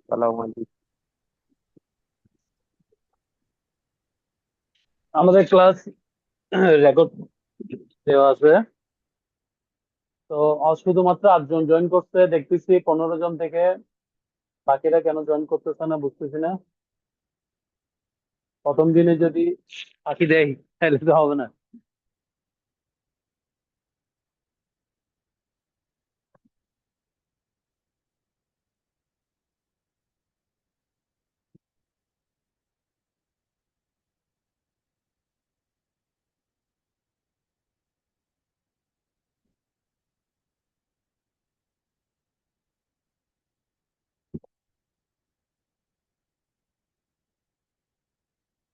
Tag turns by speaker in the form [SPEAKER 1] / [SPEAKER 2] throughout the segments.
[SPEAKER 1] সালাম আলাইকুম।
[SPEAKER 2] আমাদের ক্লাস রেকর্ড দেওয়া আছে। তো শুধুমাত্র 8 জন জয়েন করছে দেখতেছি, 15 জন থেকে। বাকিরা কেন জয়েন করতেছে না বুঝতেছি না। প্রথম দিনে যদি ফাঁকি দেয় তাহলে তো হবে না।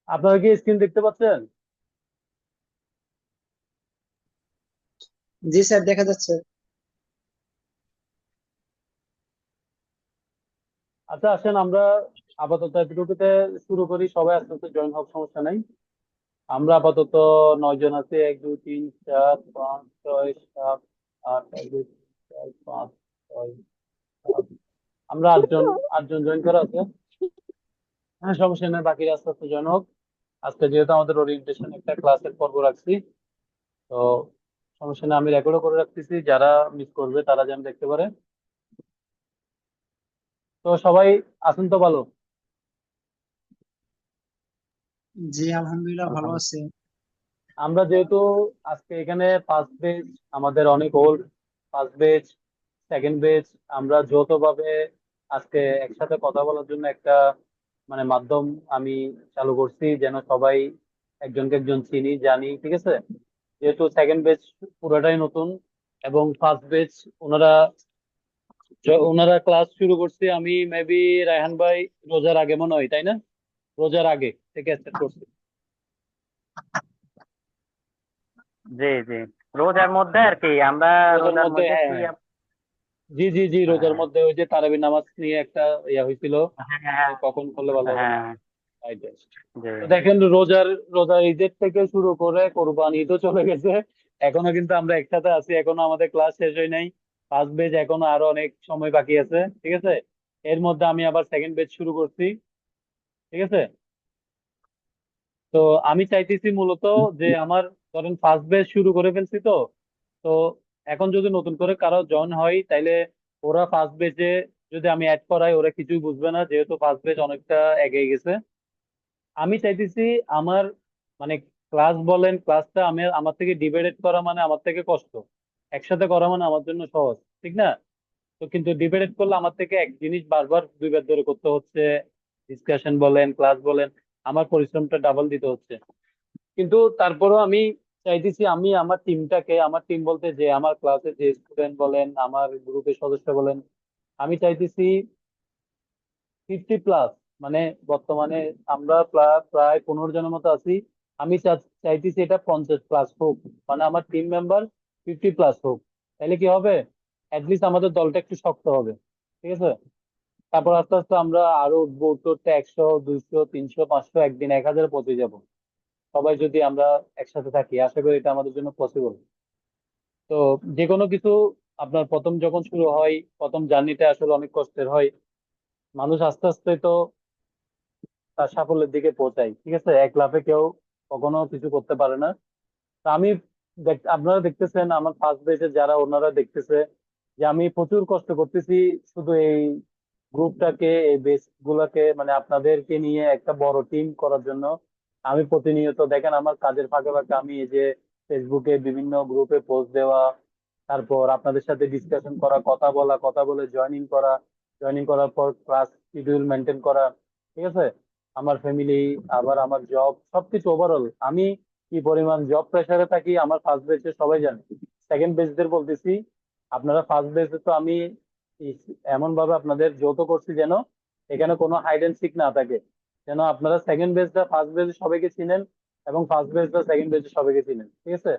[SPEAKER 2] আপনারা কি স্ক্রিন দেখতে পাচ্ছেন?
[SPEAKER 3] জি স্যার, দেখা যাচ্ছে।
[SPEAKER 2] আচ্ছা, আসেন আমরা আপাতত এতটুকুতে শুরু করি। সবাই আস্তে আস্তে জয়েন হোক, সমস্যা নাই। আমরা আপাতত 9 জন আছি। 1 2 3 4 5 6 7 8, 1 2 3 4 5 6 7। আমরা 8 জন, 8 জন জয়েন করা আছে। হ্যাঁ, সমস্যা নেই, বাকিরা আস্তে আস্তে জয়েন হোক। আজকে যেহেতু আমাদের ওরিয়েন্টেশন একটা ক্লাসের পর্ব রাখছি, তো সমস্যা নেই, আমি রেকর্ডও করে রাখতেছি, যারা মিস করবে তারা যেন দেখতে পারে। তো সবাই আছেন তো ভালো?
[SPEAKER 3] জি আলহামদুলিল্লাহ, ভালো
[SPEAKER 1] আলহামদুলিল্লাহ।
[SPEAKER 3] আছে।
[SPEAKER 2] আমরা যেহেতু আজকে এখানে ফার্স্ট বেচ, আমাদের অনেক ওল্ড ফার্স্ট বেচ, সেকেন্ড বেচ, আমরা যৌথভাবে আজকে একসাথে কথা বলার জন্য একটা মাধ্যম আমি চালু করছি, যেন সবাই একজনকে একজন চিনি জানি, ঠিক আছে? যেহেতু সেকেন্ড বেচ পুরোটাই নতুন, এবং ফার্স্ট বেচ ওনারা ওনারা ক্লাস শুরু করছে, আমি মেবি রায়হান ভাই রোজার আগে মনে হয়, তাই না? রোজার আগে থেকে স্টার্ট করছি।
[SPEAKER 1] জি জি, রোজার মধ্যে আর কি আমরা
[SPEAKER 2] রোজার
[SPEAKER 1] রোজার
[SPEAKER 2] মধ্যে,
[SPEAKER 1] মধ্যে
[SPEAKER 2] হ্যাঁ
[SPEAKER 1] কি
[SPEAKER 2] হ্যাঁ। জি জি জি, রোজার
[SPEAKER 1] হ্যাঁ
[SPEAKER 2] মধ্যে ওই যে তারাবি নামাজ নিয়ে একটা হয়েছিল,
[SPEAKER 1] হ্যাঁ
[SPEAKER 2] যে কখন করলে ভালো হবে।
[SPEAKER 1] হ্যাঁ,
[SPEAKER 2] Right, right.
[SPEAKER 1] জি
[SPEAKER 2] তো দেখেন, রোজার ঈদের থেকে শুরু করে কোরবান ঈদও চলে গেছে, এখনো কিন্তু আমরা একসাথে আছি, এখনো আমাদের ক্লাস শেষ হয় নাই। ফার্স্ট বেচ এখনো আরো অনেক সময় বাকি আছে, ঠিক আছে? এর মধ্যে আমি আবার সেকেন্ড বেচ শুরু করছি, ঠিক আছে? তো আমি চাইতেছি মূলত যে আমার, ধরেন ফার্স্ট বেচ শুরু করে ফেলছি, তো তো এখন যদি নতুন করে কারো জয়েন হয়, তাইলে ওরা ফার্স্ট বেচে যদি আমি অ্যাড করাই, ওরা কিছুই বুঝবে না, যেহেতু ফার্স্ট বেচ অনেকটা এগিয়ে গেছে। আমি চাইতেছি আমার, মানে ক্লাস বলেন, ক্লাসটা আমি আমার থেকে ডিভাইডেড করা মানে আমার থেকে কষ্ট, একসাথে করা মানে আমার জন্য সহজ, ঠিক না? তো কিন্তু ডিভাইডেড করলে আমার থেকে এক জিনিস বারবার দুইবার ধরে করতে হচ্ছে, ডিসকাশন বলেন, ক্লাস বলেন, আমার পরিশ্রমটা ডাবল দিতে হচ্ছে। কিন্তু তারপরও আমি চাইতেছি আমি আমার টিমটাকে, আমার টিম বলতে যে আমার ক্লাসে যে স্টুডেন্ট বলেন, আমার গ্রুপের সদস্য বলেন, আমি চাইতেছি 50+। মানে বর্তমানে আমরা প্রায় 15 জনের মতো আছি। আমি চাইতেছি এটা 50+ হোক, মানে আমার টিম মেম্বার 50+ হোক। তাহলে কি হবে, অ্যাটলিস্ট আমাদের দলটা একটু শক্ত হবে, ঠিক আছে? তারপর আস্তে আস্তে আমরা আরো উঠবো, উঠতে উঠতে 100, 200, 300, 500, একদিন 1000 পৌঁছে যাব। সবাই যদি আমরা একসাথে থাকি, আশা করি এটা আমাদের জন্য পসিবল। তো যে কোনো কিছু, আপনার প্রথম যখন শুরু হয়, প্রথম জার্নিটা আসলে অনেক কষ্টের হয়। মানুষ আস্তে আস্তে তো তার সাফল্যের দিকে পৌঁছায়, ঠিক আছে? এক লাফে কেউ কখনো কিছু করতে পারে না। তা আমি আপনারা দেখতেছেন, আমার ফার্স্ট বেচে যারা, ওনারা দেখতেছে যে আমি প্রচুর কষ্ট করতেছি, শুধু এই গ্রুপটাকে, এই বেস গুলাকে, মানে আপনাদেরকে নিয়ে একটা বড় টিম করার জন্য। আমি প্রতিনিয়ত দেখেন আমার কাজের ফাঁকে ফাঁকে আমি এই যে ফেসবুকে বিভিন্ন গ্রুপে পোস্ট দেওয়া, তারপর আপনাদের সাথে ডিসকাশন করা, কথা বলা, কথা বলে জয়েনিং করা, জয়েনিং করার পর ক্লাস শিডিউল মেনটেন করা, ঠিক আছে? আমার ফ্যামিলি, আবার আমার জব, সবকিছু ওভারঅল আমি কি পরিমাণ জব প্রেসারে থাকি আমার ফার্স্ট বেচে সবাই জানে। সেকেন্ড বেচদের বলতেছি, আপনারা ফার্স্ট বেচে তো আমি এমন ভাবে আপনাদের যৌথ করছি যেন এখানে কোনো হাইড এন্ড সিক না থাকে, যেন আপনারা সেকেন্ড বেচটা ফার্স্ট বেচে সবাইকে চিনেন, এবং ফার্স্ট বেচটা সেকেন্ড বেচে সবাইকে চিনেন, ঠিক আছে?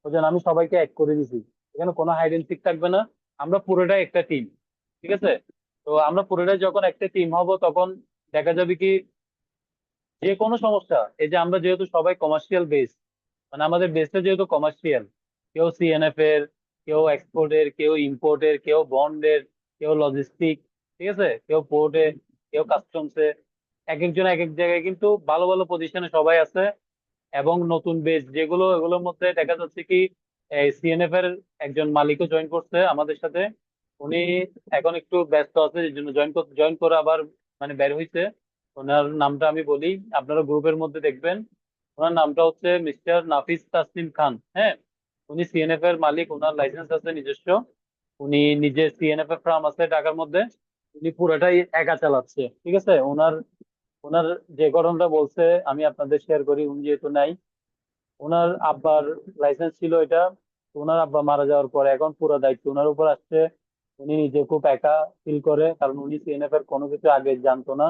[SPEAKER 2] ওই জন্য আমি সবাইকে এক করে দিছি, এখানে কোনো হাইড এন্ড সিক থাকবে না। আমরা পুরোটাই একটা টিম, ঠিক আছে? তো আমরা পুরোটাই যখন একটা টিম হব, তখন দেখা যাবে কি, যে কোনো সমস্যা, এই যে আমরা যেহেতু সবাই কমার্শিয়াল বেস, মানে আমাদের বেসটা যেহেতু কমার্শিয়াল, কেউ সিএনএফ এর, কেউ এক্সপোর্টের, কেউ ইম্পোর্টের, কেউ বন্ডের, কেউ লজিস্টিক, ঠিক আছে, কেউ পোর্টে, কেউ কাস্টমসে, এক একজন এক এক জায়গায়, কিন্তু ভালো ভালো পজিশনে সবাই আছে। এবং নতুন বেচ যেগুলো, এগুলোর মধ্যে দেখা যাচ্ছে কি সিএনএফ এর একজন মালিকও জয়েন করছে আমাদের সাথে। উনি এখন একটু ব্যস্ত আছে, এই জন্য জয়েন করে আবার মানে বের হইছে। ওনার নামটা আমি বলি, আপনারা গ্রুপের মধ্যে দেখবেন। ওনার নামটা হচ্ছে মিস্টার নাফিস তাসলিম খান। হ্যাঁ, উনি সিএনএফ এর মালিক, ওনার লাইসেন্স আছে নিজস্ব। উনি নিজে সিএনএফ এর ফার্ম আছে ঢাকার মধ্যে। উনি পুরোটাই একা চালাচ্ছে, ঠিক আছে। ওনার ওনার যে ঘটনাটা বলছে আমি আপনাদের শেয়ার করি। উনি যেহেতু নাই, ওনার আব্বার লাইসেন্স ছিল এটা, তো ওনার আব্বা মারা যাওয়ার পরে এখন পুরো দায়িত্ব ওনার উপর আসছে। উনি নিজে খুব একা ফিল করে, কারণ উনি সিএনএফ এর কোনো কিছু আগে জানতো না।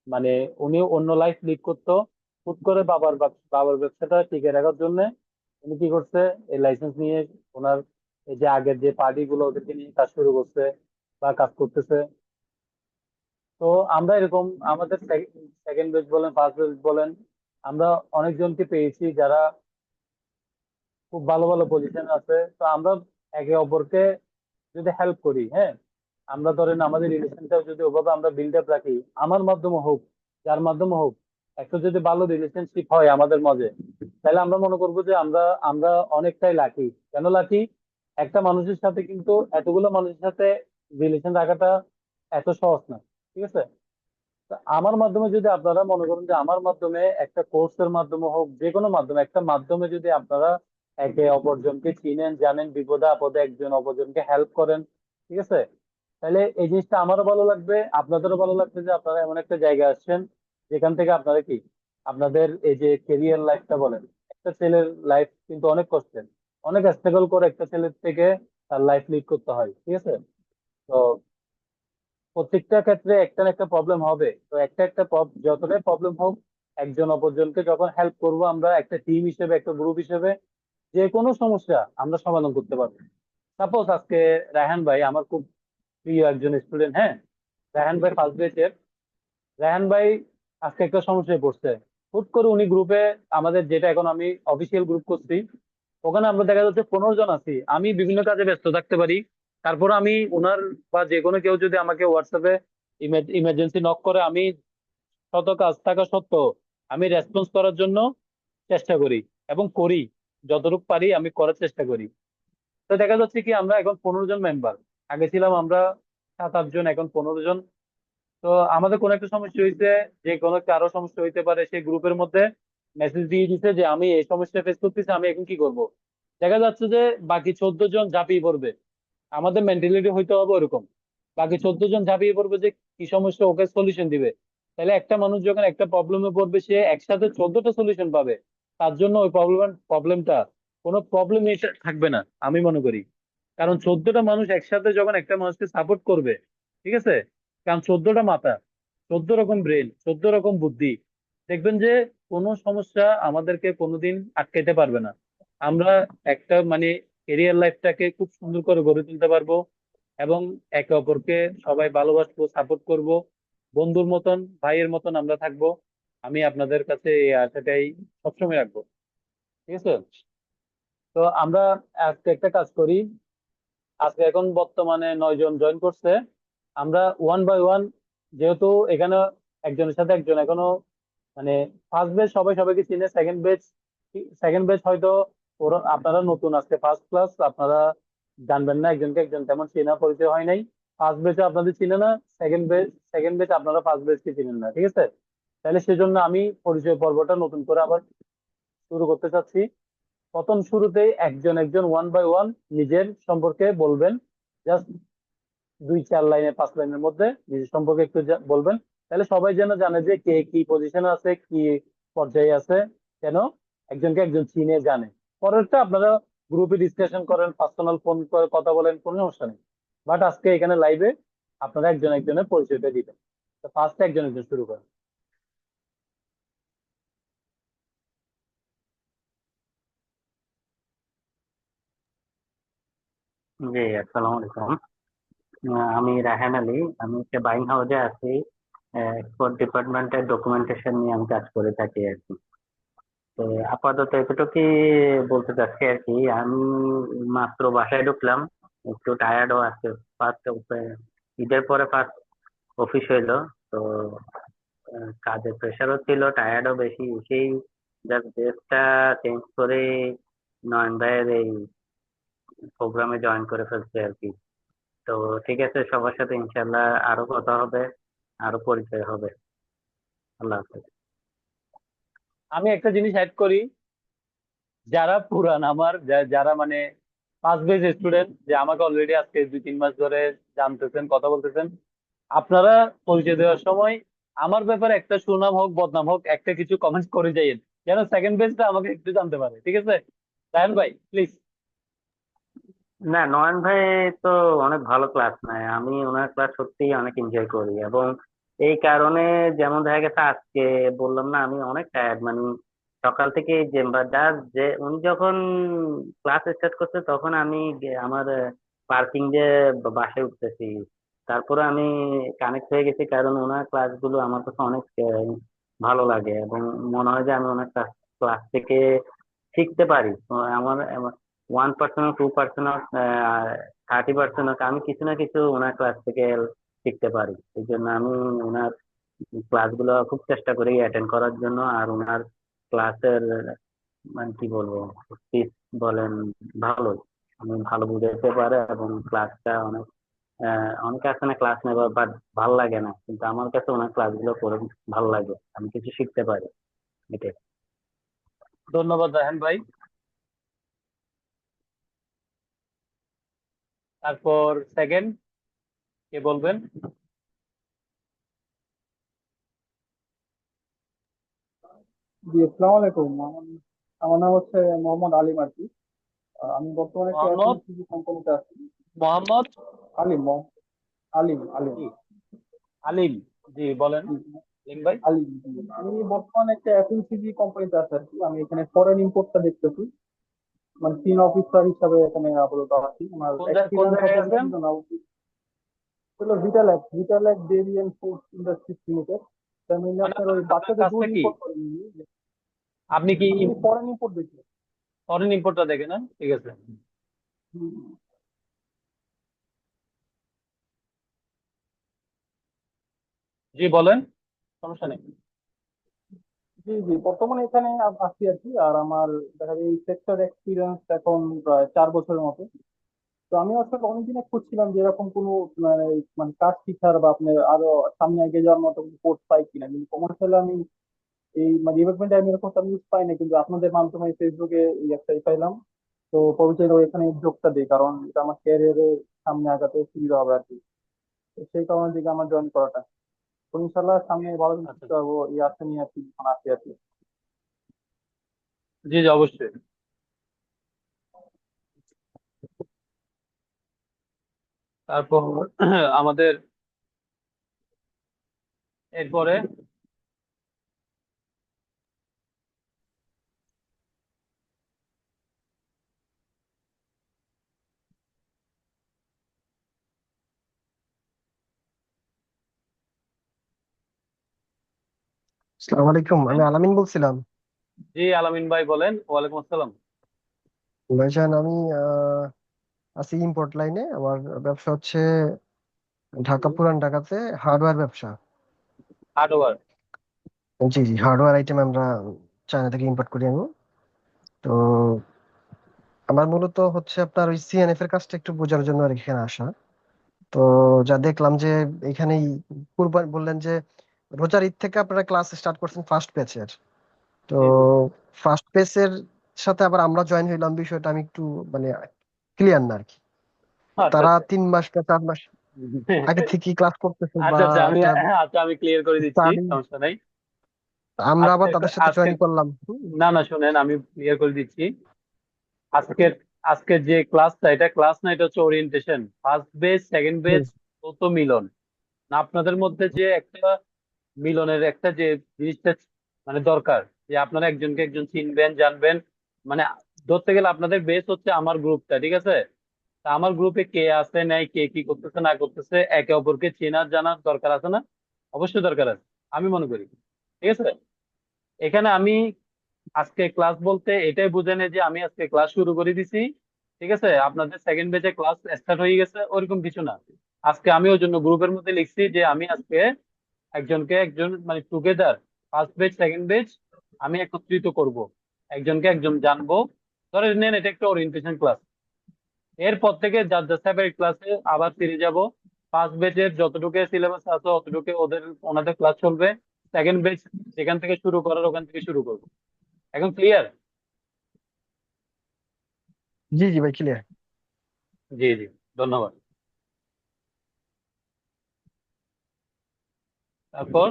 [SPEAKER 2] মানে উনি অন্য লাইফ লিড করতো। হুট করে বাবার ব্যবসাটা টিকে রাখার জন্য উনি কি করছে, এই লাইসেন্স নিয়ে ওনার এই যে আগের যে পার্টি গুলো ওদেরকে নিয়ে কাজ শুরু করছে বা কাজ করতেছে। তো আমরা এরকম আমাদের সেকেন্ড বেচ বলেন, ফার্স্ট বেচ বলেন, আমরা অনেকজনকে পেয়েছি যারা খুব ভালো ভালো পজিশন আছে। তো আমরা একে অপরকে যদি হেল্প করি, হ্যাঁ, আমরা ধরেন আমাদের রিলেশনটা যদি ওভাবে আমরা বিল্ড আপ রাখি, আমার মাধ্যমে হোক, যার মাধ্যমে হোক, একটা যদি ভালো রিলেশনশিপ হয় আমাদের মাঝে, তাহলে আমরা মনে করবো যে আমরা আমরা অনেকটাই লাকি। কেন লাকি? একটা মানুষের সাথে কিন্তু এতগুলো মানুষের সাথে রিলেশন রাখাটা এত সহজ না, ঠিক আছে। তো আমার মাধ্যমে যদি আপনারা মনে করেন যে আমার মাধ্যমে একটা কোর্সের মাধ্যমে হোক, যে কোনো মাধ্যমে, একটা মাধ্যমে যদি আপনারা একে অপরজনকে চিনেন, জানেন, বিপদে আপদে একজন অপরজনকে হেল্প করেন, ঠিক আছে, তাহলে এই জিনিসটা আমারও ভালো লাগবে, আপনাদেরও ভালো লাগবে যে আপনারা এমন একটা জায়গায় আসছেন যেখান থেকে আপনারা কি আপনাদের এই যে কেরিয়ার লাইফটা বলেন। একটা ছেলের লাইফ কিন্তু অনেক কষ্টের, অনেক স্ট্রাগল করে একটা ছেলের থেকে তার লাইফ লিড করতে হয়, ঠিক আছে। তো প্রত্যেকটা ক্ষেত্রে একটা না একটা প্রবলেম হবে, তো যতটাই প্রবলেম হোক, একজন অপরজনকে যখন হেল্প করব আমরা একটা টিম হিসেবে, একটা গ্রুপ হিসেবে, যে কোনো সমস্যা আমরা সমাধান করতে পারবো। সাপোজ আজকে রায়হান ভাই আমার খুব প্রিয় একজন স্টুডেন্ট, হ্যাঁ, রায়হান ভাই ফার্স্ট ব্যাচের। রায়হান ভাই আজকে একটা সমস্যায় পড়ছে। হুট করে উনি গ্রুপে, আমাদের যেটা এখন আমি অফিসিয়াল গ্রুপ করছি, ওখানে আমরা দেখা যাচ্ছে 15 জন আছি। আমি বিভিন্ন কাজে ব্যস্ত থাকতে পারি, তারপর আমি ওনার বা যে কোনো কেউ যদি আমাকে হোয়াটসঅ্যাপে ইমার্জেন্সি নক করে, আমি শত কাজ থাকা সত্ত্বেও আমি রেসপন্স করার জন্য চেষ্টা করি এবং করি। যতটুকু পারি আমি করার চেষ্টা করি। তো দেখা যাচ্ছে কি আমরা এখন 15 জন মেম্বার, আগে ছিলাম আমরা 7-8 জন, এখন 15 জন। তো আমাদের কোনো একটা সমস্যা হয়েছে, যে কোনো কারো সমস্যা হইতে পারে, সেই গ্রুপের মধ্যে মেসেজ দিয়ে দিতে যে আমি এই সমস্যা ফেস করতেছি, আমি এখন কি করব। দেখা যাচ্ছে যে বাকি 14 জন ঝাঁপিয়ে পড়বে। আমাদের মেন্টালিটি হইতে হবে ওরকম, বাকি 14 জন ঝাঁপিয়ে পড়বে যে কি সমস্যা, ওকে সলিউশন দিবে। তাহলে একটা মানুষ যখন একটা প্রবলেমে পড়বে, সে একসাথে 14টা সলিউশন পাবে। তার জন্য ওই প্রবলেমটা কোনো প্রবলেম থাকবে না আমি মনে করি। কারণ 14টা মানুষ একসাথে যখন একটা মানুষকে সাপোর্ট করবে, ঠিক আছে, কারণ 14টা মাথা, 14 রকম ব্রেন, 14 রকম বুদ্ধি, দেখবেন যে কোনো সমস্যা আমাদেরকে কোনোদিন আটকাইতে পারবে না। আমরা একটা মানে ক্যারিয়ার লাইফটাকে খুব সুন্দর করে গড়ে তুলতে পারবো। এবং একে অপরকে সবাই ভালোবাসবো, সাপোর্ট করব, বন্ধুর মতন, ভাইয়ের মতন আমরা থাকবো। আমি আপনাদের কাছে এই আশাটাই সবসময় রাখবো, ঠিক আছে। তো আমরা আজকে একটা কাজ করি। আজকে এখন বর্তমানে 9 জন জয়েন করছে। আমরা ওয়ান বাই ওয়ান, যেহেতু এখানে একজনের সাথে একজন এখনো মানে ফার্স্ট বেচ সবাই সবাইকে চিনে, সেকেন্ড বেচ হয়তো ওরা আপনারা নতুন, আজকে ফার্স্ট ক্লাস, আপনারা জানবেন না, একজনকে একজন তেমন চেনা পরিচয় হয় নাই। ফার্স্ট বেচে আপনাদের চিনে না, সেকেন্ড বেচ আপনারা ফার্স্ট বেচকে চিনেন না, ঠিক আছে। তাহলে সেজন্য আমি পরিচয় পর্বটা নতুন করে আবার শুরু করতে চাচ্ছি। প্রথম শুরুতেই একজন একজন ওয়ান বাই ওয়ান নিজের সম্পর্কে বলবেন। জাস্ট 2-4 লাইনে, 5 লাইনের মধ্যে নিজের সম্পর্কে একটু বলবেন। তাহলে সবাই যেন জানে যে কে কি পজিশনে আছে, কি পর্যায়ে আছে, কেন একজনকে একজন চিনে জানে। পরেরটা আপনারা গ্রুপে ডিসকাশন করেন, পার্সোনাল ফোন করে কথা বলেন, কোনো সমস্যা নেই। বাট আজকে এখানে লাইভে আপনারা একজন একজনের পরিচয়টা দিবেন। তো ফার্স্টে একজন একজন শুরু করেন।
[SPEAKER 1] জি, আসসালামু আলাইকুম। আমি রায়হান আলী। আমি হচ্ছে বাইং হাউসে আছি। এক্সপোর্ট ডিপার্টমেন্টের ডকুমেন্টেশন নিয়ে আমি কাজ করে থাকি আর কি। তো আপাতত এতটুকুই বলতে চাচ্ছি আর কি। আমি মাত্র বাসায় ঢুকলাম, একটু টায়ার্ডও আছে। ফার্স্ট ঈদের পরে ফার্স্ট অফিস হইলো। তো তো কাজের প্রেশারও ছিল, টায়ার্ডও বেশি, সেই জাস্ট ড্রেসটা চেঞ্জ করে নয়ন ভাইয়ের এই প্রোগ্রামে জয়েন করে ফেলছে আর কি। তো ঠিক আছে, সবার সাথে ইনশাল্লাহ আরো কথা হবে, আরো পরিচয় হবে। আল্লাহ হাফেজ।
[SPEAKER 2] আমি একটা জিনিস অ্যাড করি, যারা পুরান আমার যারা মানে ফার্স্ট বেজ স্টুডেন্ট, যে আমাকে অলরেডি আজকে 2-3 মাস ধরে জানতেছেন, কথা বলতেছেন, আপনারা পরিচয় দেওয়ার সময় আমার ব্যাপারে একটা সুনাম হোক বদনাম হোক একটা কিছু কমেন্ট করে যাইয়েন, যেন সেকেন্ড বেজটা আমাকে একটু জানতে পারে, ঠিক আছে? রায়ন ভাই প্লিজ।
[SPEAKER 1] না, নয়ন ভাই তো অনেক ভালো ক্লাস নেয়, আমি ওনার ক্লাস সত্যিই অনেক এনজয় করি। এবং এই কারণে যেমন দেখা গেছে আজকে বললাম না, আমি অনেক টায়ার্ড, মানে সকাল থেকে যে যে উনি যখন ক্লাস স্টার্ট করছে তখন আমি আমার পার্কিং যে বাসায় উঠতেছি, তারপরে আমি কানেক্ট হয়ে গেছি, কারণ ওনার ক্লাসগুলো আমার কাছে অনেক ভালো লাগে এবং মনে হয় যে আমি ওনার ক্লাস থেকে শিখতে পারি। তো আমার 1% 2% 30% আমি কিছু না কিছু ওনার ক্লাস থেকে শিখতে পারি। এই জন্য আমি ওনার ক্লাসগুলো খুব চেষ্টা করি অ্যাটেন্ড করার জন্য। আর ওনার ক্লাসের মানে কি বলবো, স্পিচ বলেন ভালো, আমি ভালো বুঝাইতে পারে এবং ক্লাসটা অনেক অনেকে আছে না ক্লাস নেবার বাট ভাল লাগে না, কিন্তু আমার কাছে ওনার ক্লাসগুলো করে ভালো লাগে, আমি কিছু শিখতে পারি, এটাই।
[SPEAKER 2] ধন্যবাদ রায়হান ভাই। তারপর সেকেন্ড কে বলবেন?
[SPEAKER 4] জি, আসসালামু আলাইকুম। আমার নাম হচ্ছে মোহাম্মদ আলিম আর কি। আমি বর্তমানে একটা
[SPEAKER 2] মোহাম্মদ
[SPEAKER 4] এফএমসিজি কোম্পানিতে আছি।
[SPEAKER 2] মোহাম্মদ
[SPEAKER 4] আলিম আলিম আলিম
[SPEAKER 2] জি, আলিম। জি বলেন
[SPEAKER 4] জি,
[SPEAKER 2] আলিম ভাই।
[SPEAKER 4] আলিম জি। আমি বর্তমানে একটা এফএমসিজি কোম্পানিতে আছি আর কি। আমি এখানে ফরেন ইম্পোর্টটা দেখতেছি, মানে সিন অফিসার হিসাবে এখানে আপাতত আছি। আমার
[SPEAKER 2] কোন
[SPEAKER 4] এক্সপিরিয়েন্স
[SPEAKER 2] জায়গায়
[SPEAKER 4] অত
[SPEAKER 2] আছেন?
[SPEAKER 4] বেশি না, হলো Vitalac dairy and food industries limited. আমি
[SPEAKER 2] মানে
[SPEAKER 4] আপনার
[SPEAKER 2] আপনার
[SPEAKER 4] ওই
[SPEAKER 2] আপনার
[SPEAKER 4] বাচ্চাদের দুধ
[SPEAKER 2] কাজটা কি?
[SPEAKER 4] ইম্পোর্ট করি।
[SPEAKER 2] আপনি কি
[SPEAKER 4] আমি ফরেন ইম্পোর্ট দেখি।
[SPEAKER 2] ফরেন ইম্পোর্টটা দেখেন না? ঠিক আছে। জি বলেন, সমস্যা নেই।
[SPEAKER 4] জি জি, বর্তমানে এখানে আছি আর কি। আর আমার দেখা যায় এই সেক্টর এক্সপিরিয়েন্স এখন প্রায় 4 বছরের মতো। তো আমি আসলে অনেকদিনে খুঁজছিলাম যে এরকম কোনো মানে মানে কাজ শিখার বা আপনার আরো সামনে এগিয়ে যাওয়ার মতো কোনো কোর্স পাই কিনা, কিন্তু কমার্শিয়ালে আমি এই মানে ডিপার্টমেন্টে আমি এরকম একটা নিউজ পাই না, কিন্তু আপনাদের মাধ্যমে ফেসবুকে এই একটাই পাইলাম। তো ভবিষ্যতে এখানে যোগটা দিই, কারণ এটা আমার ক্যারিয়ারের সামনে আগাতে সুবিধা হবে আর কি। তো সেই কারণে দিকে আমার জয়েন করাটা। তো ইনশাল্লাহ সামনে ভালো কিছু
[SPEAKER 2] আচ্ছা
[SPEAKER 4] করতে পারবো, এই আশা নিয়ে আর কি এখন আছি আর কি।
[SPEAKER 2] জি জি অবশ্যই। তারপর আমাদের এরপরে
[SPEAKER 5] আসসালামু আলাইকুম, আমি আলামিন বলছিলাম।
[SPEAKER 2] জি আলামিন ভাই বলেন। ওয়ালাইকুম আসসালাম।
[SPEAKER 5] ভাইজান, আমি আছি ইম্পোর্ট লাইনে। আমার ব্যবসা হচ্ছে ঢাকা, পুরান ঢাকাতে হার্ডওয়্যার ব্যবসা।
[SPEAKER 2] হার্ডওয়ার।
[SPEAKER 5] জি জি, হার্ডওয়্যার আইটেম আমরা চায়না থেকে ইম্পোর্ট করি আমি। তো আমার মূলত হচ্ছে আপনার ওই সিএনএফ এর কাজটা একটু বোঝার জন্য আর কি এখানে আসা। তো যা দেখলাম যে এখানেই কুরবান বললেন যে রোজার ঈদ থেকে আপনারা ক্লাস স্টার্ট করছেন ফার্স্ট ব্যাচের। তো
[SPEAKER 2] জি জি।
[SPEAKER 5] ফার্স্ট ব্যাচের সাথে আবার আমরা জয়েন হইলাম, বিষয়টা আমি একটু মানে ক্লিয়ার না আর কি।
[SPEAKER 2] আচ্ছা
[SPEAKER 5] তারা
[SPEAKER 2] আচ্ছা।
[SPEAKER 5] 3 মাস বা 4 মাস আগে থেকেই ক্লাস করতেছে বা
[SPEAKER 2] আচ্ছা আচ্ছা, আমি
[SPEAKER 5] একটা
[SPEAKER 2] আচ্ছা আমি ক্লিয়ার করে দিচ্ছি,
[SPEAKER 5] স্টাডি,
[SPEAKER 2] সমস্যা নাই।
[SPEAKER 5] আমরা আবার
[SPEAKER 2] আজকের
[SPEAKER 5] তাদের সাথে
[SPEAKER 2] আজকের
[SPEAKER 5] জয়েন করলাম।
[SPEAKER 2] না না, শুনেন আমি ক্লিয়ার করে দিচ্ছি। আজকের আজকের যে ক্লাসটা, এটা ক্লাস না, এটা হচ্ছে ওরিয়েন্টেশন। ফার্স্ট বেচ সেকেন্ড বেচ তো মিলন না, আপনাদের মধ্যে যে একটা মিলনের একটা যে জিনিসটা মানে দরকার, যে আপনারা একজনকে একজন চিনবেন জানবেন, মানে ধরতে গেলে আপনাদের বেস হচ্ছে আমার গ্রুপটা, ঠিক আছে? তা আমার গ্রুপে কে আছে নাই, কে কি করতেছে না করতেছে, একে অপরকে চেনার জানার দরকার আছে না? অবশ্যই দরকার আছে, আমি মনে করি, ঠিক আছে? এখানে আমি আজকে ক্লাস বলতে এটাই বুঝেন যে আমি আজকে ক্লাস শুরু করে দিছি, ঠিক আছে? আপনাদের সেকেন্ড বেচে ক্লাস স্টার্ট হয়ে গেছে, ওরকম কিছু না। আজকে আমি ওই জন্য গ্রুপের মধ্যে লিখছি যে আমি আজকে একজনকে একজন মানে টুগেদার ফার্স্ট বেচ সেকেন্ড বেচ আমি একত্রিত করব, একজনকে একজন জানবো। ধরে নেন এটা একটা ওরিয়েন্টেশন ক্লাস, এরপর থেকে যার যার সেপারেট ক্লাসে আবার ফিরে যাব। ফার্স্ট বেচের যতটুকু সিলেবাস আছে অতটুকু ওনাদের ক্লাস চলবে। সেকেন্ড বেচ যেখান থেকে শুরু করার ওখান থেকে শুরু করবো। এখন ক্লিয়ার?
[SPEAKER 5] জি জি ভাই, ক্লিয়ার।
[SPEAKER 2] জি জি, ধন্যবাদ। তারপর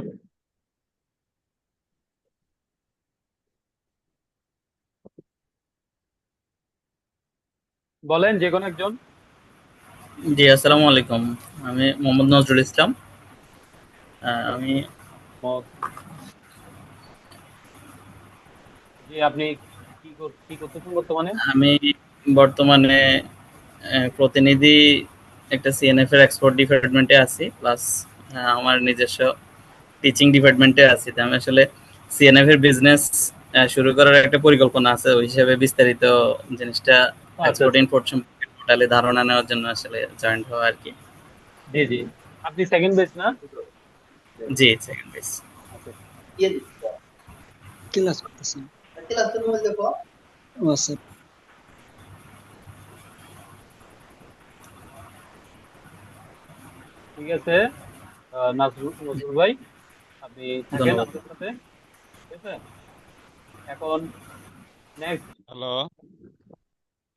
[SPEAKER 2] বলেন যে কোনো একজন।
[SPEAKER 6] জি, আসসালামু আলাইকুম। আমি মোহাম্মদ নজরুল ইসলাম। আমি
[SPEAKER 2] মত- জি, আপনি কি করতেছেন বর্তমানে?
[SPEAKER 6] আমি বর্তমানে প্রতিনিধি একটা সিএনএফ এর এক্সপোর্ট ডিপার্টমেন্টে আছি, প্লাস আমার নিজস্ব টিচিং ডিপার্টমেন্টে আছি। তো আমি আসলে সিএনএফ এর বিজনেস শুরু করার একটা পরিকল্পনা আছে, ওই হিসাবে বিস্তারিত জিনিসটা
[SPEAKER 2] আচ্ছা
[SPEAKER 6] এক্সপোর্ট
[SPEAKER 2] আচ্ছা,
[SPEAKER 6] ইম্পোর্ট সম্পর্কে টোটালি ধারণা নেওয়ার জন্য আসলে জয়েন্ট হওয়া আর কি।
[SPEAKER 2] জি জি। আপনি সেকেন্ড বেচ না?
[SPEAKER 6] জি, সেকেন্ড বেস।
[SPEAKER 2] আচ্ছা,
[SPEAKER 3] ক্লাস করতেছেন? ও আচ্ছা।
[SPEAKER 2] ঠিক আছে। নজরুল ভাই, আপনি থাকেন
[SPEAKER 6] ধন্যবাদ।
[SPEAKER 2] আমাদের সাথে, ঠিক আছে? এখন নেক্সট।
[SPEAKER 7] হ্যালো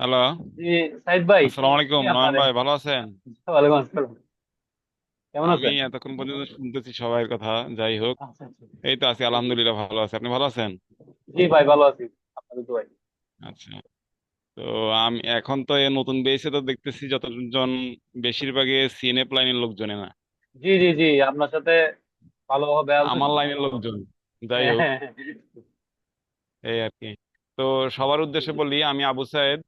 [SPEAKER 7] হ্যালো
[SPEAKER 2] জি, সাইদ ভাই,
[SPEAKER 7] আসসালামু আলাইকুম
[SPEAKER 2] কি
[SPEAKER 7] নয়ন
[SPEAKER 2] আপনার?
[SPEAKER 7] ভাই, ভালো আছেন?
[SPEAKER 2] ওয়ালাইকুম আসসালাম, কেমন
[SPEAKER 7] আমি
[SPEAKER 2] আছেন?
[SPEAKER 7] এতক্ষণ পর্যন্ত শুনতেছি সবার কথা, যাই হোক।
[SPEAKER 2] আচ্ছা আচ্ছা।
[SPEAKER 7] এই তো আছি, আলহামদুলিল্লাহ ভালো আছি। আপনি ভালো আছেন?
[SPEAKER 2] জি ভাই, ভালো আছি, আপনাদের দোয়ায়।
[SPEAKER 7] আচ্ছা। তো আমি এখন তো এই নতুন বেসে তো দেখতেছি যতজন বেশিরভাগই সিএনএফ লাইনের লোকজনে না,
[SPEAKER 2] জি জি জি, আপনার সাথে ভালোভাবে
[SPEAKER 7] আমার
[SPEAKER 2] আলোচনা
[SPEAKER 7] লাইনের
[SPEAKER 2] করবো।
[SPEAKER 7] লোকজন। যাই
[SPEAKER 2] হ্যাঁ
[SPEAKER 7] হোক,
[SPEAKER 2] হ্যাঁ হ্যাঁ।
[SPEAKER 7] এই আর কি। তো সবার উদ্দেশ্যে বলি, আমি আবু সায়েদ,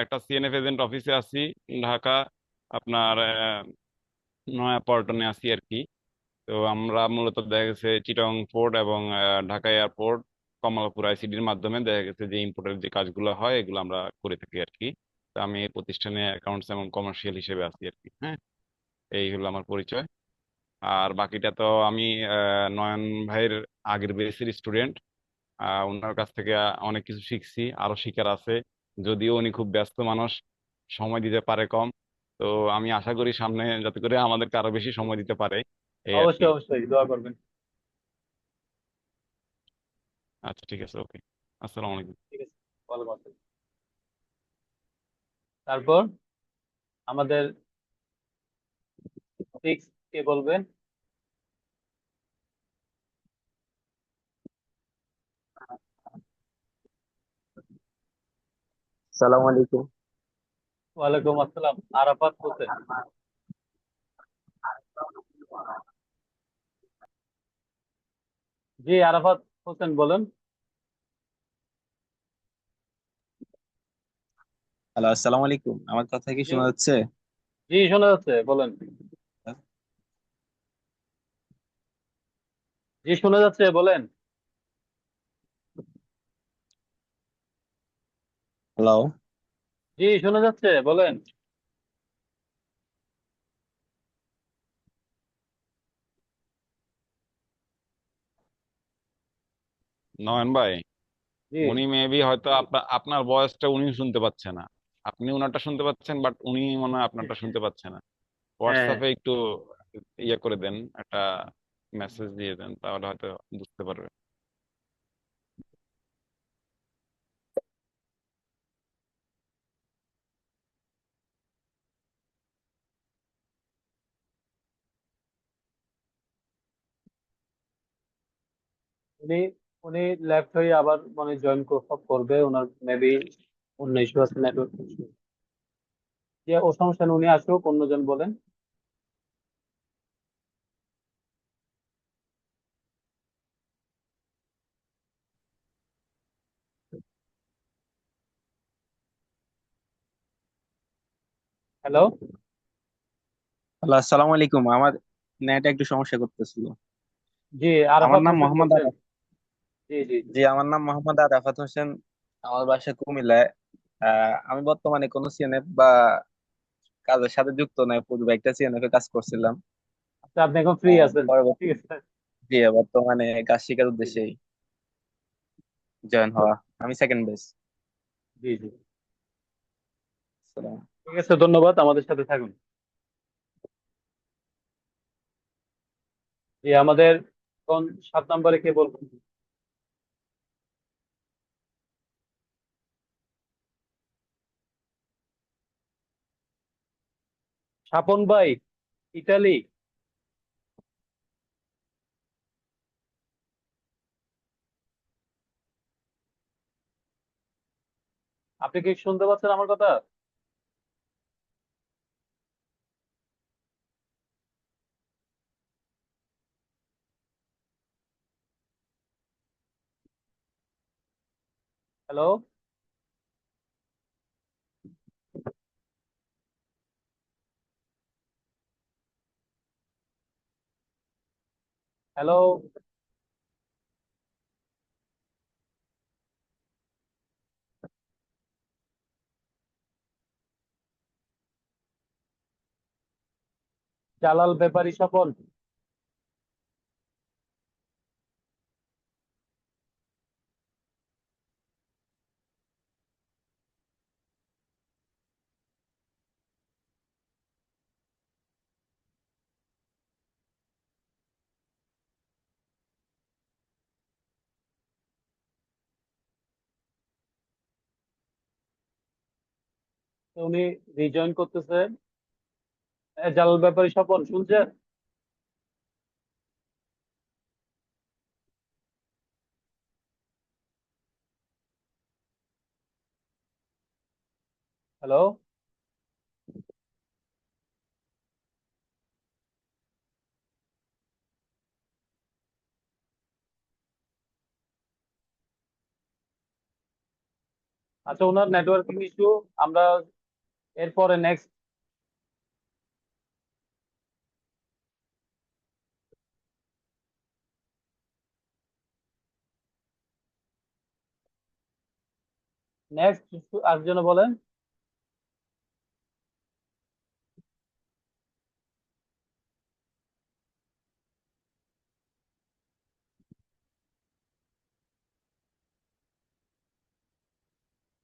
[SPEAKER 7] একটা সিএনএফ এজেন্ট অফিসে আছি, ঢাকা, আপনার নয়াপল্টনে আছি আর কি। তো আমরা মূলত দেখা গেছে চিটাগং পোর্ট এবং ঢাকা এয়ারপোর্ট, কমলাপুর আইসিডির মাধ্যমে দেখা গেছে যে ইম্পোর্টের যে কাজগুলো হয় এগুলো আমরা করে থাকি আর কি। তো আমি এই প্রতিষ্ঠানে অ্যাকাউন্টস এবং কমার্শিয়াল হিসেবে আছি আর কি। হ্যাঁ, এই হলো আমার পরিচয়। আর বাকিটা তো আমি নয়ন ভাইয়ের আগের বেসের স্টুডেন্ট। ওনার কাছ থেকে অনেক কিছু শিখছি, আরো শিখার আছে। যদিও উনি খুব ব্যস্ত মানুষ, সময় দিতে পারে কম। তো আমি আশা করি সামনে যাতে করে আমাদেরকে আরো বেশি সময় দিতে পারে, এই আর কি।
[SPEAKER 2] অবশ্যই অবশ্যই দোয়া করবেন।
[SPEAKER 7] আচ্ছা, ঠিক আছে, ওকে। আসসালামু আলাইকুম।
[SPEAKER 2] ঠিক আছে, ওয়ালাইকুম আসসালাম। তারপর আমাদের সিক্স কে বলবেন?
[SPEAKER 8] সালাম আলাইকুম।
[SPEAKER 2] ওয়ালাইকুম আসসালাম, আরাফাত হোসেন। জি, আরাফাত হোসেন বলেন।
[SPEAKER 8] হ্যালো, আসসালামু আলাইকুম। আমার কথা কি
[SPEAKER 2] জি
[SPEAKER 8] শোনা যাচ্ছে?
[SPEAKER 2] জি, শোনা যাচ্ছে, বলেন। জি, শোনা যাচ্ছে, বলেন।
[SPEAKER 8] হ্যালো।
[SPEAKER 2] জি, শোনা যাচ্ছে, বলেন।
[SPEAKER 7] নয়ন ভাই,
[SPEAKER 2] জি
[SPEAKER 7] উনি মেবি হয়তো আপনার ভয়েসটা উনি শুনতে পাচ্ছে না। আপনি ওনারটা শুনতে পাচ্ছেন, বাট উনি মনে হয় আপনারটা শুনতে পাচ্ছে না।
[SPEAKER 2] হ্যাঁ।
[SPEAKER 7] হোয়াটসঅ্যাপে একটু ইয়ে করে দেন, একটা মেসেজ দিয়ে দেন, তাহলে হয়তো বুঝতে পারবে।
[SPEAKER 2] উনি উনি লেফট হয়ে আবার মানে জয়েন করবে, ওনার মেবি অন্য ইস্যু আছে, নেটওয়ার্ক ইস্যু। যে ও সমস্যা নেই, উনি আসুক, অন্যজন বলেন। হ্যালো।
[SPEAKER 8] হ্যালো, আসসালামু আলাইকুম। আমার নেট একটু সমস্যা করতেছিল।
[SPEAKER 2] জি,
[SPEAKER 8] আমার
[SPEAKER 2] আরাফাত
[SPEAKER 8] নাম
[SPEAKER 2] হোসেন
[SPEAKER 8] মোহাম্মদ
[SPEAKER 2] বলছেন।
[SPEAKER 8] আরাফ।
[SPEAKER 2] জি জি।
[SPEAKER 8] জি, আমার নাম মোহাম্মদ আরাফাত হোসেন। আমার বাসা কুমিল্লায়। আমি বর্তমানে কোনো সিএনএফ বা কাজের সাথে যুক্ত নয়, পূর্বে একটা সিএনএফ এ কাজ করছিলাম।
[SPEAKER 2] তো আপনি এখন ফ্রি আছেন,
[SPEAKER 8] পরবর্তী
[SPEAKER 2] ঠিক আছে?
[SPEAKER 8] জি বর্তমানে কাজ শেখার উদ্দেশ্যেই জয়েন হওয়া। আমি সেকেন্ড বেস।
[SPEAKER 2] জি জি, ঠিক আছে, ধন্যবাদ, আমাদের সাথে থাকুন। জি, আমাদের কোন 7 নম্বরে কে বলবেন? স্বপন ভাই, ইতালি। আপনি কি শুনতে পাচ্ছেন আমার কথা? হ্যালো? হ্যালো? জালাল ব্যাপারী স্বপন। তো উনি রিজয়েন করতেছে। জালাল ব্যাপারী স্বপন, শুনছেন? হ্যালো? আচ্ছা, ওনার নেটওয়ার্কিং ইস্যু। আমরা এরপরে নেক্সট। নেক্সট আরেকজন বলেন।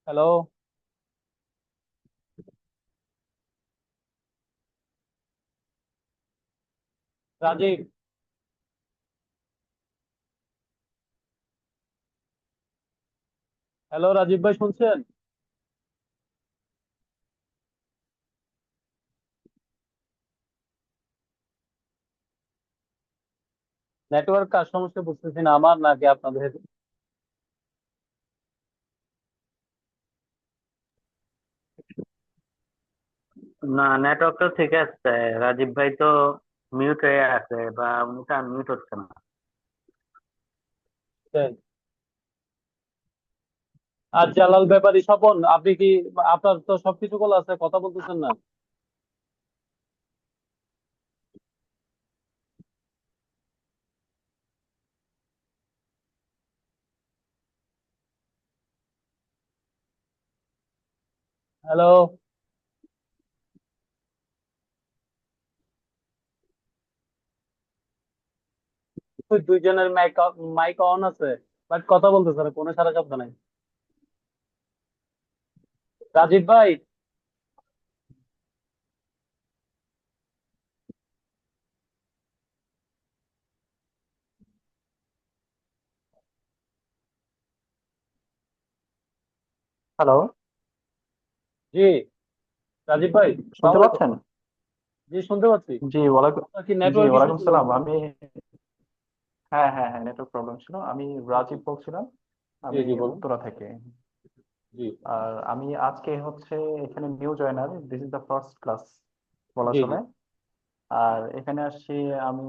[SPEAKER 2] হ্যালো? রাজীব। হ্যালো রাজীব ভাই, শুনছেন? নেটওয়ার্ক কার সমস্যা বুঝতেছি না, আমার নাকি আপনাদের?
[SPEAKER 1] না, নেটওয়ার্ক তো ঠিক আছে। রাজীব ভাই তো মিউট হয়ে আছে, বা উনিটা মিউট হচ্ছে না।
[SPEAKER 2] আর জালাল ব্যাপারী স্বপন, আপনি কি, আপনার তো সবকিছু খোলা আছে, কথা বলতেছেন না? হ্যালো? ওই দুইজনের মাইক মাইক অন আছে, বাট কথা বলতেছে না, কোনো সারা শব্দ নাই। রাজীব ভাই।
[SPEAKER 4] হ্যালো,
[SPEAKER 2] জি, রাজীব ভাই, সালাম
[SPEAKER 4] শুনতে
[SPEAKER 2] আলাইকুম।
[SPEAKER 4] পাচ্ছেন?
[SPEAKER 2] জি, শুনতে পাচ্ছি।
[SPEAKER 4] জি ওয়ালাইকুম।
[SPEAKER 2] আপনার কি
[SPEAKER 4] জি
[SPEAKER 2] নেটওয়ার্ক ইস্যু
[SPEAKER 4] ওয়ালাইকুম
[SPEAKER 2] ছিল
[SPEAKER 4] সালাম।
[SPEAKER 2] মনে হয়?
[SPEAKER 4] আমি হ্যাঁ হ্যাঁ হ্যাঁ, নেটওয়ার্ক প্রবলেম ছিল। আমি রাজীব বলছিলাম।
[SPEAKER 2] জি
[SPEAKER 4] আমি
[SPEAKER 2] জি, বলুন।
[SPEAKER 4] উত্তরা থেকে।
[SPEAKER 2] জি
[SPEAKER 4] আর আমি আজকে হচ্ছে এখানে new joiner, this is the first class বলা
[SPEAKER 2] জি জি।
[SPEAKER 4] চলে। আর এখানে আসছি আমি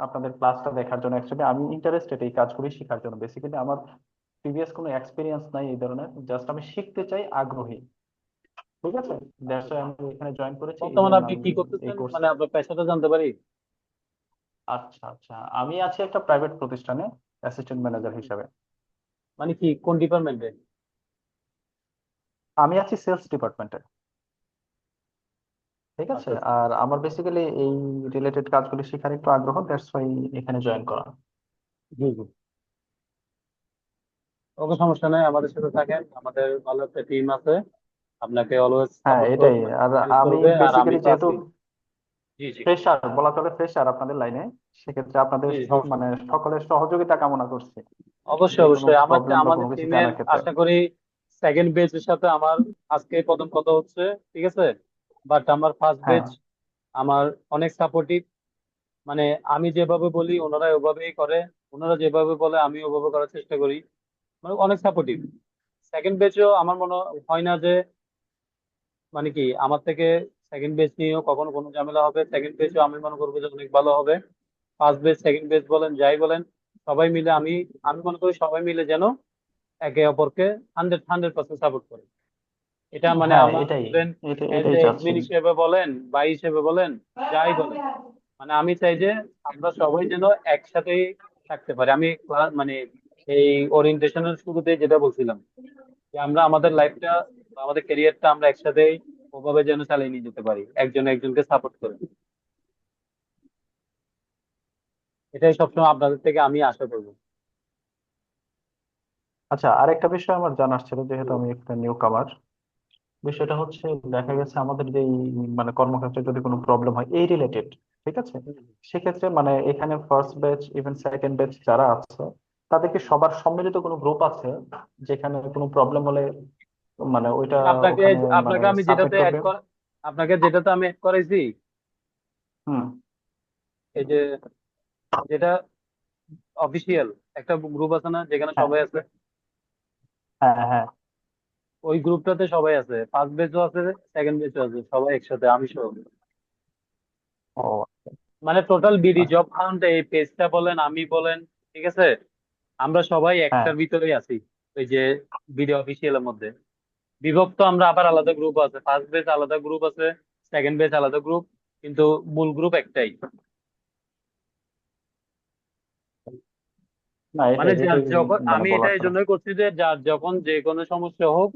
[SPEAKER 4] আপনাদের ক্লাসটা দেখার জন্য। অ্যাকচুয়ালি আমি ইন্টারেস্টেড এই কাজগুলি শেখার জন্য। বেসিক্যালি আমার প্রিভিয়াস কোনো এক্সপিরিয়েন্স নাই এই ধরনের, জাস্ট আমি শিখতে চাই, আগ্রহী। ঠিক আছে, দ্যাটস
[SPEAKER 2] আচ্ছা,
[SPEAKER 4] ওয়াই আমি এখানে জয়েন করেছি।
[SPEAKER 2] বর্তমানে
[SPEAKER 4] ইভেন
[SPEAKER 2] আপনি
[SPEAKER 4] আমি
[SPEAKER 2] কি
[SPEAKER 4] এই
[SPEAKER 2] করতেছেন,
[SPEAKER 4] কোর্স।
[SPEAKER 2] মানে আপনার পেশাটা জানতে পারি?
[SPEAKER 4] আচ্ছা আচ্ছা, আমি আছি একটা প্রাইভেট প্রতিষ্ঠানে অ্যাসিস্ট্যান্ট ম্যানেজার হিসাবে।
[SPEAKER 2] মানে কি, কোন ডিপার্টমেন্টে?
[SPEAKER 4] আমি আছি সেলস ডিপার্টমেন্টে। ঠিক আছে।
[SPEAKER 2] আচ্ছা আচ্ছা।
[SPEAKER 4] আর আমার বেসিক্যালি এই রিলেটেড কাজগুলি শেখার একটু আগ্রহ, দ্যাটস ওয়াই এখানে জয়েন করা।
[SPEAKER 2] জি জি। ওকে, সমস্যা নাই, আমাদের সাথে থাকেন, আমাদের ভালো একটা টিম আছে, আপনাকে অলওয়েজ
[SPEAKER 4] হ্যাঁ,
[SPEAKER 2] সাপোর্ট
[SPEAKER 4] এটাই।
[SPEAKER 2] মানে
[SPEAKER 4] আর
[SPEAKER 2] হেল্প
[SPEAKER 4] আমি
[SPEAKER 2] করবে, আর আমি
[SPEAKER 4] বেসিক্যালি
[SPEAKER 2] তো
[SPEAKER 4] যেহেতু
[SPEAKER 2] আছি। জি জি।
[SPEAKER 4] ফ্রেশার, বলা চলে ফ্রেশার আপনাদের লাইনে, সেক্ষেত্রে আপনাদের
[SPEAKER 2] জি জি, সমস্যা
[SPEAKER 4] মানে
[SPEAKER 2] নেই।
[SPEAKER 4] সকলের সহযোগিতা কামনা করছি
[SPEAKER 2] অবশ্যই
[SPEAKER 4] যে কোনো
[SPEAKER 2] অবশ্যই,
[SPEAKER 4] প্রবলেম বা
[SPEAKER 2] আমাদের
[SPEAKER 4] কোনো কিছু
[SPEAKER 2] টিমের
[SPEAKER 4] জানার ক্ষেত্রে।
[SPEAKER 2] আশা করি সেকেন্ড বেচের সাথে আমার আজকে প্রথম কথা হচ্ছে, ঠিক আছে, বাট আমার ফার্স্ট
[SPEAKER 4] হ্যাঁ,
[SPEAKER 2] বেচ আমার অনেক সাপোর্টিভ, মানে আমি যেভাবে বলি ওনারা ওভাবেই করে, ওনারা যেভাবে বলে আমি ওভাবে করার চেষ্টা করি, মানে অনেক সাপোর্টিভ। সেকেন্ড বেচও আমার মনে হয় না যে মানে কি আমার থেকে সেকেন্ড বেচ নিয়েও কখনো কোনো ঝামেলা হবে, সেকেন্ড বেচও আমি মনে করবো যে অনেক ভালো হবে। ফার্স্ট বেচ সেকেন্ড বেচ বলেন যাই বলেন, সবাই মিলে আমি আমি মনে করি সবাই মিলে যেন একে অপরকে 100% সাপোর্ট করে। এটা মানে
[SPEAKER 4] হ্যাঁ,
[SPEAKER 2] আমার
[SPEAKER 4] এটাই
[SPEAKER 2] ধরেন এজ
[SPEAKER 4] এটাই
[SPEAKER 2] এ
[SPEAKER 4] চাচ্ছি।
[SPEAKER 2] এডমিন হিসেবে বলেন, ভাই হিসেবে বলেন, যাই বলেন, মানে আমি চাই যে আমরা সবাই যেন একসাথেই থাকতে পারি। আমি মানে এই ওরিয়েন্টেশনের শুরুতে যেটা বলছিলাম, যে আমরা আমাদের লাইফটা, আমাদের ক্যারিয়ারটা আমরা একসাথেই ওভাবে যেন চালিয়ে নিয়ে যেতে পারি, একজন একজনকে সাপোর্ট করে। এটাই সবসময় আপনাদের থেকে আমি আশা করবো।
[SPEAKER 4] আচ্ছা, আরেকটা বিষয় আমার জানার ছিল, যেহেতু আমি একটা নিউ কামার, বিষয়টা হচ্ছে দেখা গেছে আমাদের যে মানে কর্মক্ষেত্রে যদি কোনো প্রবলেম হয় এই রিলেটেড, ঠিক আছে,
[SPEAKER 2] হুম,
[SPEAKER 4] সেক্ষেত্রে মানে এখানে first batch even second batch যারা আছে তাদেরকে
[SPEAKER 2] হুম।
[SPEAKER 4] সবার সম্মিলিত কোনো গ্রুপ আছে যেখানে কোনো প্রবলেম হলে মানে ওইটা
[SPEAKER 2] আপনাকে
[SPEAKER 4] ওখানে মানে
[SPEAKER 2] আপনাকে আমি
[SPEAKER 4] সাবমিট
[SPEAKER 2] যেটাতে
[SPEAKER 4] করবে?
[SPEAKER 2] আপনাকে যেটাতে আমি অ্যাড করাইছি,
[SPEAKER 4] হুম।
[SPEAKER 2] এই যে যেটা অফিসিয়াল একটা গ্রুপ আছে না যেখানে
[SPEAKER 4] হ্যাঁ,
[SPEAKER 2] সবাই আছে,
[SPEAKER 4] হ্যাঁ, হ্যাঁ।
[SPEAKER 2] ওই গ্রুপটাতে সবাই আছে, ফার্স্ট বেচও আছে, সেকেন্ড বেচও আছে, সবাই একসাথে, আমি সহ।
[SPEAKER 4] ও
[SPEAKER 2] মানে টোটাল বিডি
[SPEAKER 4] আচ্ছা।
[SPEAKER 2] জব হান্ট এই পেজটা বলেন, আমি বলেন, ঠিক আছে, আমরা সবাই
[SPEAKER 4] হ্যাঁ,
[SPEAKER 2] একটার ভিতরেই আছি। ওই যে বিডি অফিসিয়ালের মধ্যে বিভক্ত, আমরা আবার আলাদা গ্রুপ আছে, ফার্স্ট বেচ আলাদা গ্রুপ আছে, সেকেন্ড বেচ আলাদা গ্রুপ, কিন্তু মূল গ্রুপ একটাই।
[SPEAKER 4] না,
[SPEAKER 2] মানে
[SPEAKER 4] এটাই
[SPEAKER 2] যার
[SPEAKER 4] এটাই
[SPEAKER 2] যখন,
[SPEAKER 4] মানে
[SPEAKER 2] আমি এটা
[SPEAKER 4] বলার
[SPEAKER 2] এই
[SPEAKER 4] ছিল।
[SPEAKER 2] জন্যই করছি যে যার যখন যে কোনো সমস্যা হোক,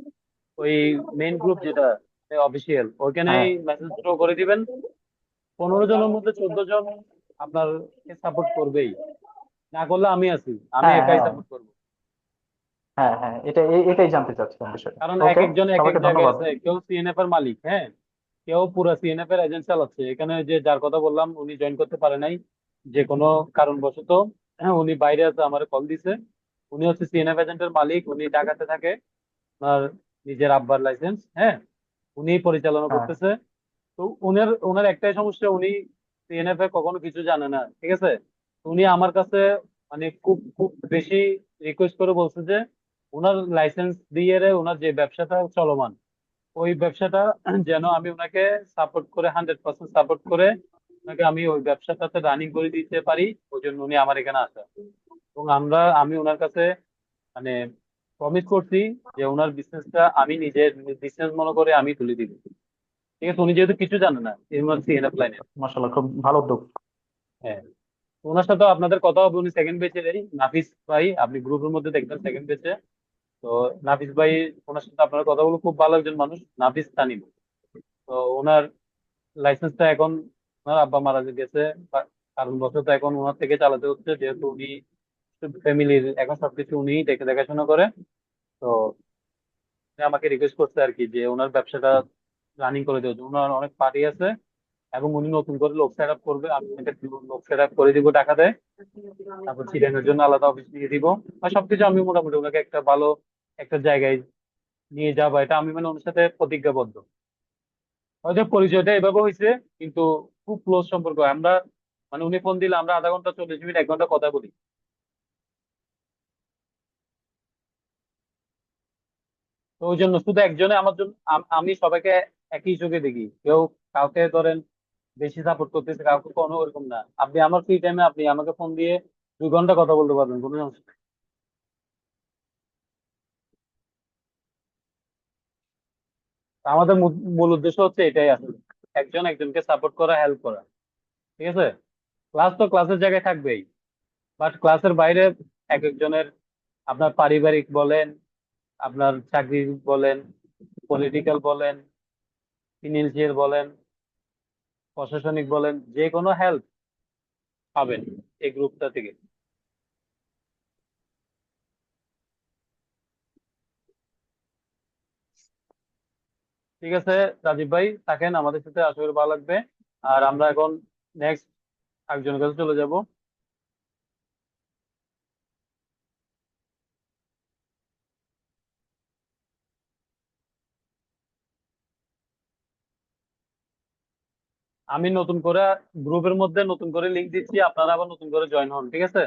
[SPEAKER 2] ওই মেইন গ্রুপ যেটা অফিসিয়াল, ওইখানেই
[SPEAKER 4] হ্যাঁ,
[SPEAKER 2] মেসেজ থ্রো করে দিবেন। 15 জনের মধ্যে 14 জন আপনার সাপোর্ট করবেই, না করলে আমি আছি, আমি
[SPEAKER 4] হ্যাঁ,
[SPEAKER 2] একাই
[SPEAKER 4] হ্যাঁ,
[SPEAKER 2] সাপোর্ট করবো।
[SPEAKER 4] হ্যাঁ, হ্যাঁ, এটাই জানতে চাচ্ছিলাম বিষয়টা।
[SPEAKER 2] কারণ এক
[SPEAKER 4] ওকে,
[SPEAKER 2] একজন এক এক
[SPEAKER 4] সবাইকে
[SPEAKER 2] জায়গায়
[SPEAKER 4] ধন্যবাদ।
[SPEAKER 2] আছে, কেউ সিএনএফ এর মালিক, হ্যাঁ, কেউ পুরো সিএনএফ এর এজেন্ট চালাচ্ছে। এখানে যে যার কথা বললাম উনি জয়েন করতে পারে নাই যে কোনো কারণবশত, হ্যাঁ, উনি বাইরে আছে, আমার কল দিছে। উনি হচ্ছে সিএনএফ এজেন্টের মালিক, উনি ঢাকাতে থাকে, ওনার নিজের আব্বার লাইসেন্স, হ্যাঁ, উনি পরিচালনা
[SPEAKER 4] হ্যাঁ,
[SPEAKER 2] করতেছে। তো ওনার ওনার একটাই সমস্যা, উনি সিএনএফ এ কখনো কিছু জানে না, ঠিক আছে। তো উনি আমার কাছে মানে খুব খুব বেশি রিকোয়েস্ট করে বলছে যে ওনার লাইসেন্স দিয়ে ওনার যে ব্যবসাটা চলমান, ওই ব্যবসাটা যেন আমি ওনাকে সাপোর্ট করে 100% সাপোর্ট করে ওনাকে আমি ওই ব্যবসাটাতে রানিং করে দিতে পারি। ওই জন্য উনি আমার এখানে আসা, এবং আমি ওনার কাছে মানে প্রমিস করছি যে ওনার বিজনেসটা আমি নিজের বিজনেস মনে করে আমি তুলে দিব। ঠিক আছে, উনি যেহেতু কিছু জানে না ইমার্জেন্সি এনআপ লাইনে।
[SPEAKER 4] মাশাআল্লাহ, খুব ভালো উদ্যোগ।
[SPEAKER 2] হ্যাঁ, তো ওনার সাথে আপনাদের কথা হবে, উনি সেকেন্ড বেচেরই, নাফিস ভাই, আপনি গ্রুপের মধ্যে দেখবেন সেকেন্ড বেচে। তো নাফিস ভাই, ওনার সাথে আপনার কথা বলে, খুব ভালো একজন মানুষ, নাফিস তানিম। তো ওনার লাইসেন্সটা এখন ওনার আব্বা মারা গেছে, কারণবশত এখন ওনার থেকে চালাতে হচ্ছে, যেহেতু উনি ফ্যামিলির এখন সবকিছু উনিই দেখাশোনা করে। তো উনি আমাকে রিকোয়েস্ট করছে আর কি যে ওনার ব্যবসাটা রানিং করে দেওয়ার জন্য। ওনার অনেক পার্টি আছে এবং উনি নতুন করে লোক সেট আপ করবে, আমি ওনাকে লোক সেট আপ করে দিব টাকা দেয়, তারপর চিটানোর জন্য আলাদা অফিস নিয়ে দিব। আর সবকিছু আমি মোটামুটি ওনাকে একটা ভালো একটা জায়গায় নিয়ে যাবো, এটা আমি মানে ওনার সাথে প্রতিজ্ঞাবদ্ধ। হয়তো পরিচয়টা এভাবে হয়েছে, কিন্তু খুব ক্লোজ সম্পর্ক আমরা, মানে উনি ফোন দিলে আমরা আধা ঘন্টা 40 মিনিট 1 ঘন্টা কথা বলি। তো ওই জন্য শুধু একজনে আমার জন্য, আমি সবাইকে একই চোখে দেখি, কেউ কাউকে ধরেন বেশি সাপোর্ট করতেছে, কাউকে কোনো ওরকম না। আপনি আমার ফ্রি টাইমে আপনি আমাকে ফোন দিয়ে 2 ঘন্টা কথা বলতে পারবেন, কোনো সমস্যা নেই। তা আমাদের মূল উদ্দেশ্য হচ্ছে এটাই আসলে, একজন একজনকে সাপোর্ট করা, হেল্প করা, ঠিক আছে। ক্লাস তো ক্লাসের জায়গায় থাকবেই, বাট ক্লাসের বাইরে এক একজনের, আপনার পারিবারিক বলেন, আপনার চাকরি বলেন, পলিটিক্যাল বলেন, ফিনান্সিয়াল বলেন, প্রশাসনিক বলেন, যে কোনো হেল্প পাবেন এই গ্রুপটা থেকে। ঠিক আছে রাজীব ভাই, থাকেন, আমাদের সাথে আশা করি ভালো লাগবে। আর আমরা এখন নেক্সট একজনের কাছে চলে যাব। আমি নতুন করে গ্রুপের মধ্যে নতুন করে লিংক দিচ্ছি, আপনারা আবার নতুন করে জয়েন হন, ঠিক আছে?